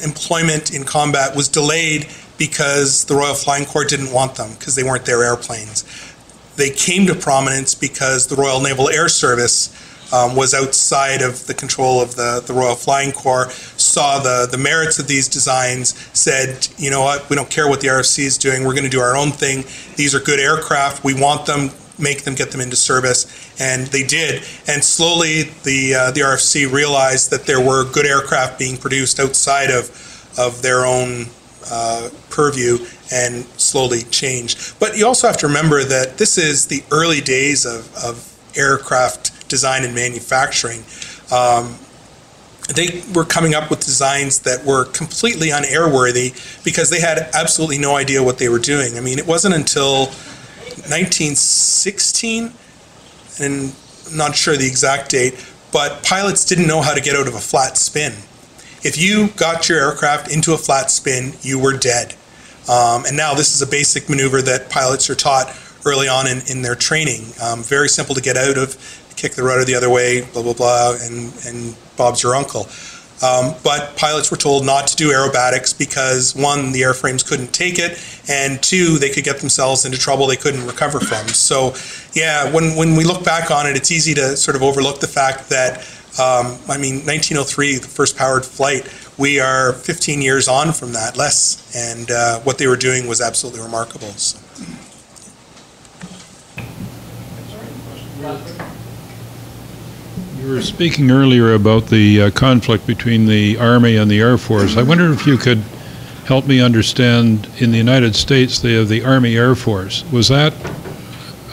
employment in combat was delayed because the Royal Flying Corps didn't want them because they weren't their airplanes. They came to prominence because the Royal Naval Air Service was outside of the control of the Royal Flying Corps, saw the merits of these designs, said, you know what, we don't care what the RFC is doing, we're going to do our own thing. These are good aircraft, we want them, make them, get them into service, and they did. And slowly the RFC realized that there were good aircraft being produced outside of their own purview, and slowly changed. But you also have to remember that this is the early days of aircraft design and manufacturing. They were coming up with designs that were completely unairworthy because they had absolutely no idea what they were doing. I mean, it wasn't until 1916, and I'm not sure the exact date, but pilots didn't know how to get out of a flat spin. If you got your aircraft into a flat spin, you were dead. And now this is a basic maneuver that pilots are taught early on in their training. Very simple to get out of, kick the rudder the other way, blah, blah, blah, and Bob's your uncle. But pilots were told not to do aerobatics because, 1, the airframes couldn't take it, and 2, they could get themselves into trouble they couldn't recover from. So, yeah, when we look back on it, it's easy to sort of overlook the fact that, I mean, 1903, the first powered flight, we are 15 years on from that, less, and what they were doing was absolutely remarkable. So. You were speaking earlier about the conflict between the Army and the Air Force. I wonder if you could help me understand, in the United States, they have the Army Air Force. Was that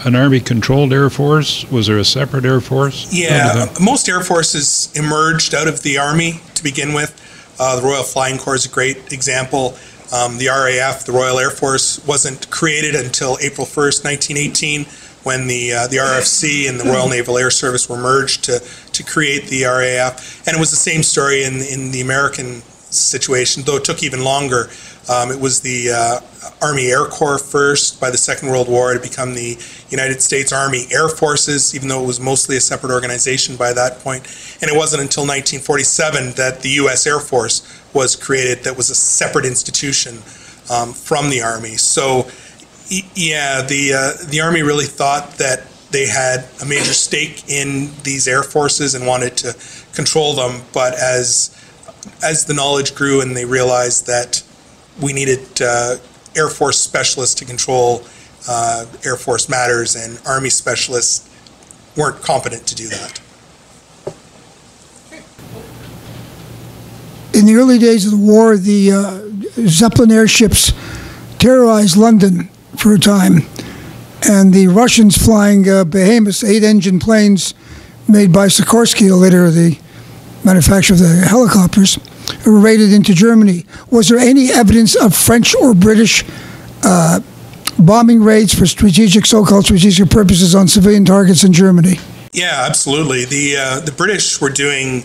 an Army-controlled Air Force? Was there a separate Air Force? Yeah, most Air Forces emerged out of the Army to begin with. The Royal Flying Corps is a great example. The RAF, the Royal Air Force, wasn't created until April 1st, 1918, when the RFC and the Royal Naval Air Service were merged to create the RAF. And it was the same story in the American situation, though it took even longer. It was the Army Air Corps first by the Second World War to become the United States Army Air Forces, even though it was mostly a separate organization by that point. And it wasn't until 1947 that the U.S. Air Force was created, that was a separate institution from the Army. So, yeah, the Army really thought that they had a major stake in these air forces and wanted to control them. But as the knowledge grew and they realized that we needed Air Force specialists to control Air Force matters, and Army specialists weren't competent to do that. In the early days of the war, the Zeppelin airships terrorized London for a time, and the Russians flying behemoths, 8-engine planes made by Sikorsky, later the manufacturer of the helicopters, were raided into Germany. Was there any evidence of French or British bombing raids for so-called strategic purposes on civilian targets in Germany? Yeah, absolutely. The British were doing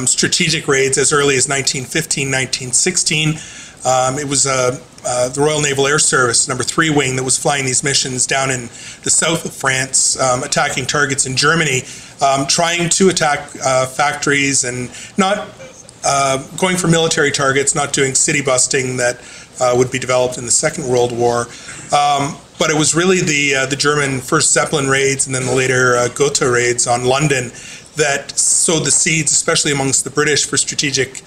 strategic raids as early as 1915, 1916. It was the Royal Naval Air Service, No. 3 Wing, that was flying these missions down in the south of France, attacking targets in Germany, trying to attack factories and not going for military targets, not doing city busting that would be developed in the Second World War. But it was really the German first Zeppelin raids and then the later Gotha raids on London that sowed the seeds, especially amongst the British, for strategic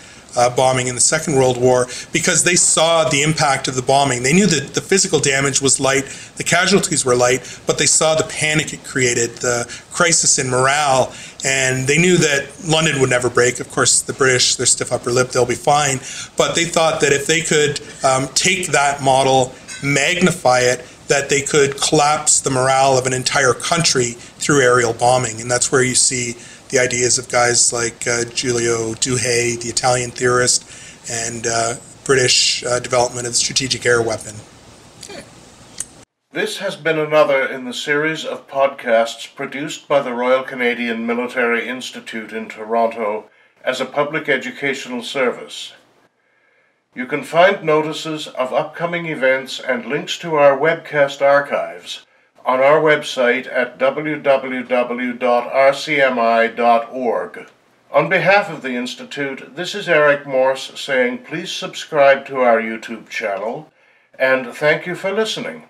bombing in the Second World War, because they saw the impact of the bombing. They knew that the physical damage was light, the casualties were light, but they saw the panic it created, the crisis in morale, and they knew that London would never break. Of course, the British, they're stiff upper lip, they'll be fine, but they thought that if they could take that model, magnify it, that they could collapse the morale of an entire country through aerial bombing. And that's where you see the ideas of guys like Giulio Douhet, the Italian theorist, and British development of the strategic air weapon. This has been another in the series of podcasts produced by the Royal Canadian Military Institute in Toronto as a public educational service. You can find notices of upcoming events and links to our webcast archives on our website at www.rcmi.org. On behalf of the Institute, this is Eric Morse saying please subscribe to our YouTube channel, and thank you for listening.